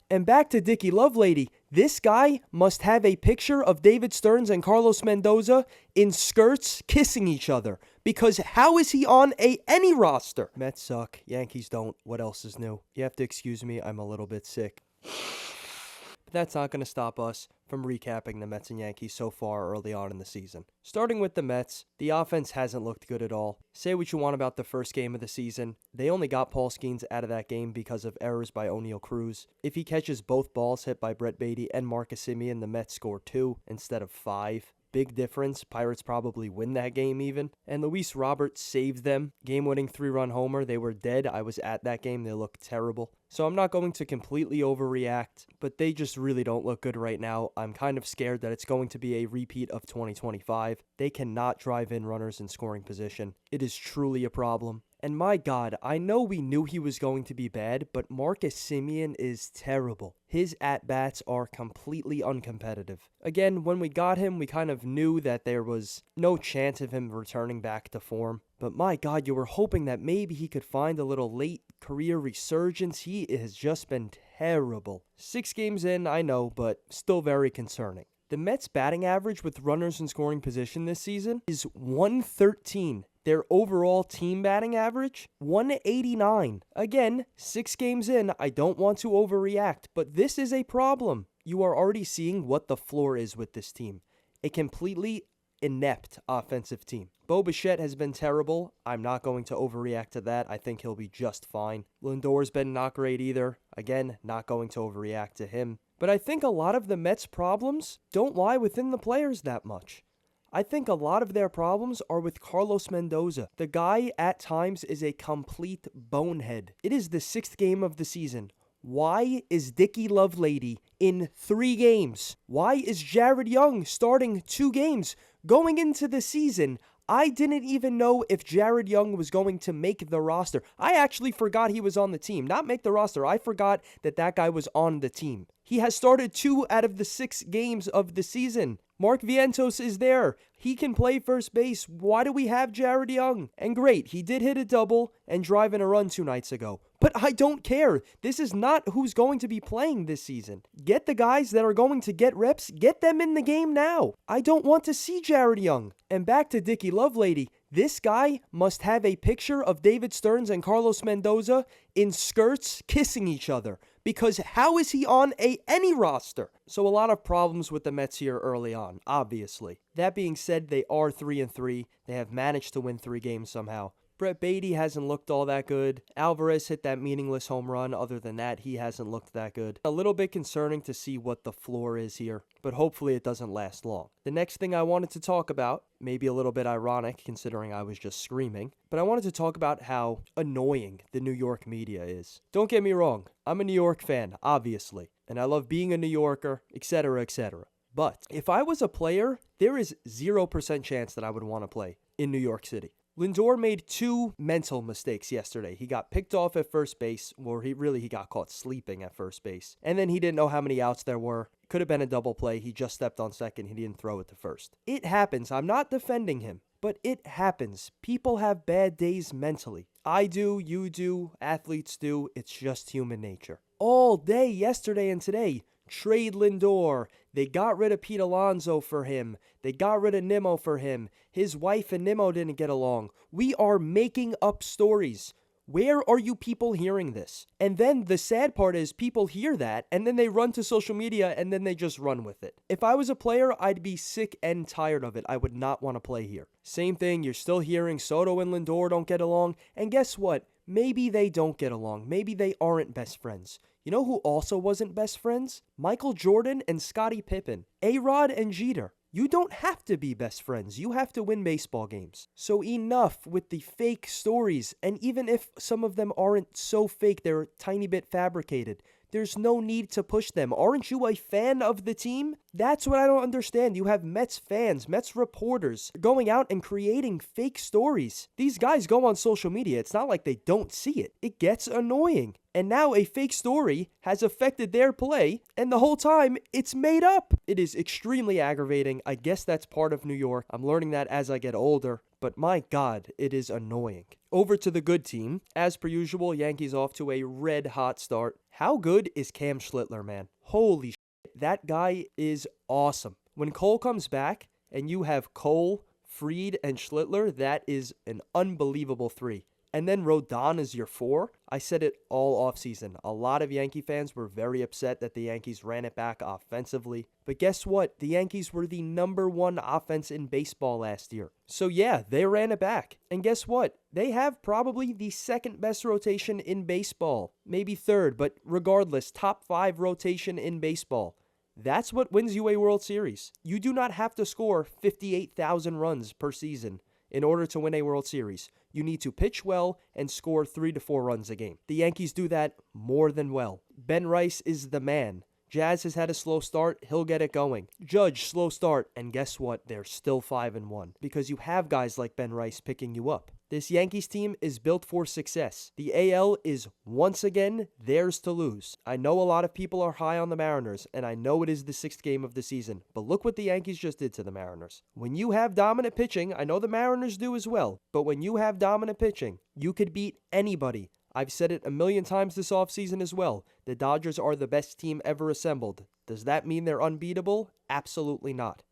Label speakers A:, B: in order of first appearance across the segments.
A: And back to Dickie Lovelady. This guy must have a picture of David Stearns and Carlos Mendoza in skirts kissing each other. Because how is he on any roster? Mets suck. Yankees don't. What else is new? You have to excuse me. I'm a little bit sick. But that's not going to stop us from recapping the Mets and Yankees so far early on in the season. Starting with the Mets, the offense hasn't looked good at all. Say what you want about the first game of the season. They only got Paul Skeens out of that game because of errors by O'Neal Cruz. If he catches both balls hit by Brett Beatty and Marcus Semien, the Mets score 2 instead of 5. Big difference. Pirates probably win that game even. And Luis Robert saved them. Game-winning 3-run homer. They were dead. I was at that game. They looked terrible. So I'm not going to completely overreact, but they just really don't look good right now. I'm kind of scared that it's going to be a repeat of 2025. They cannot drive in runners in scoring position. It is truly a problem. And my God, I know we knew he was going to be bad, but Marcus Semien is terrible. His at-bats are completely uncompetitive. Again, when we got him, we kind of knew that there was no chance of him returning back to form. But my God, you were hoping that maybe he could find a little late career resurgence. He has just been terrible. 6 games in, I know, but still very concerning. The Mets' batting average with runners in scoring position this season is 113. Their overall team batting average, 189. Again, 6 games in, I don't want to overreact, but this is a problem. You are already seeing what the floor is with this team. A completely inept offensive team. Bo Bichette has been terrible. I'm not going to overreact to that. I think he'll be just fine. Lindor's been not great either. Again, not going to overreact to him. But I think a lot of the Mets' problems don't lie within the players that much. I think a lot of their problems are with Carlos Mendoza. The guy at times is a complete bonehead. It is the 6th game of the season. Why is Dickie Lovelady in 3 games? Why is Jared Young starting 2 games? Going into the season, I didn't even know if Jared Young was going to make the roster. I actually forgot he was on the team. Not make the roster. I forgot that guy was on the team. He has started 2 out of the 6 games of the season. Mark Vientos is there. He can play first base. Why do we have Jared Young? And great, he did hit a double and drive in a run 2 nights ago. But I don't care. This is not who's going to be playing this season. Get the guys that are going to get reps, get them in the game now. I don't want to see Jared Young. And back to Dickie Lovelady. This guy must have a picture of David Stearns and Carlos Mendoza in skirts kissing each other. Because how is he on any roster? So a lot of problems with the Mets here early on, obviously. That being said, they are 3-3. They have managed to win 3 games somehow. Brett Beatty hasn't looked all that good. Alvarez hit that meaningless home run. Other than that, he hasn't looked that good. A little bit concerning to see what the floor is here, but hopefully it doesn't last long. The next thing I wanted to talk about, maybe a little bit ironic considering I was just screaming, but I wanted to talk about how annoying the New York media is. Don't get me wrong, I'm a New York fan, obviously, and I love being a New Yorker, etc., etc. But if I was a player, there is 0% chance that I would want to play in New York City. Lindor made 2 mental mistakes yesterday. He got picked off at first base, or he got caught sleeping at first base. And then he didn't know how many outs there were. Could have been a double play. He just stepped on second. He didn't throw it to first. It happens. I'm not defending him, but it happens. People have bad days mentally. I do, you do, athletes do. It's just human nature. All day yesterday and today, trade Lindor. They got rid of Pete Alonso for him. They got rid of Nimmo for him. His wife and Nimmo didn't get along. We are making up stories. Where are you people hearing this? And then the sad part is people hear that and then they run to social media and then they just run with it. If I was a player, I'd be sick and tired of it. I would not want to play here. Same thing, you're still hearing Soto and Lindor don't get along. And guess what? Maybe they don't get along. Maybe they aren't best friends. You know who also wasn't best friends? Michael Jordan and Scottie Pippen. A-Rod and Jeter. You don't have to be best friends. You have to win baseball games. So enough with the fake stories. And even if some of them aren't so fake, they're a tiny bit fabricated. There's no need to push them. Aren't you a fan of the team? That's what I don't understand. You have Mets fans, Mets reporters going out and creating fake stories. These guys go on social media. It's not like they don't see it. It gets annoying. And now a fake story has affected their play, and the whole time, it's made up. It is extremely aggravating. I guess that's part of New York. I'm learning that as I get older. but my God, it is annoying. Over to the good team. As per usual, Yankees off to a red-hot start. How good is Cam Schlittler, man? Holy shit, that guy is awesome. When Cole comes back and you have Cole, Fried, and Schlittler, that is an unbelievable three. And then Rodon is your 4. I said it all offseason. A lot of Yankee fans were very upset that the Yankees ran it back offensively. But guess what? The Yankees were the #1 offense in baseball last year. So yeah, they ran it back. And guess what? They have probably the second best rotation in baseball. Maybe third, but regardless, top 5 rotation in baseball. That's what wins you a World Series. You do not have to score 58,000 runs per season in order to win a World Series. You need to pitch well and score 3 to 4 runs a game. The Yankees do that more than well. Ben Rice is the man. Jazz has had a slow start. He'll get it going. Judge, slow start. And guess what? They're still 5-1 because you have guys like Ben Rice picking you up. This Yankees team is built for success. The AL is once again theirs to lose. I know a lot of people are high on the Mariners, and I know it is the 6th game of the season, but look what the Yankees just did to the Mariners. When you have dominant pitching, I know the Mariners do as well, but when you have dominant pitching, you could beat anybody. I've said it a million times this offseason as well. The Dodgers are the best team ever assembled. Does that mean they're unbeatable? Absolutely not.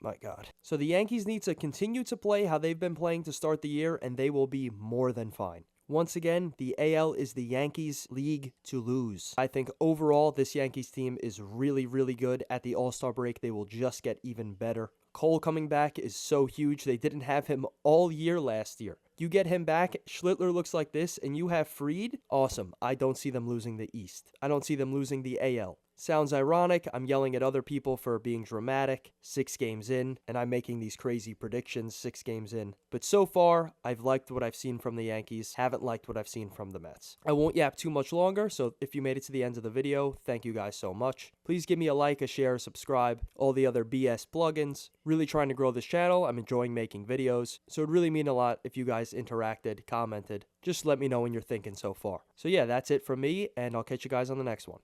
A: My God. So the Yankees need to continue to play how they've been playing to start the year, and they will be more than fine. Once again, the AL is the Yankees' league to lose. I think overall, this Yankees team is really, really good. At the All-Star break, they will just get even better. Cole coming back is so huge. They didn't have him all year last year. You get him back, Schlittler looks like this, and you have Fried. Awesome. I don't see them losing the East. I don't see them losing the AL. Sounds ironic. I'm yelling at other people for being dramatic 6 games in, and I'm making these crazy predictions 6 games in. But so far, I've liked what I've seen from the Yankees, haven't liked what I've seen from the Mets. I won't yap too much longer, so if you made it to the end of the video, thank you guys so much. Please give me a like, a share, subscribe, all the other BS plugins. Really trying to grow this channel. I'm enjoying making videos, so it'd really mean a lot if you guys interacted, commented. Just let me know what you're thinking so far. So yeah, that's it from me, and I'll catch you guys on the next one.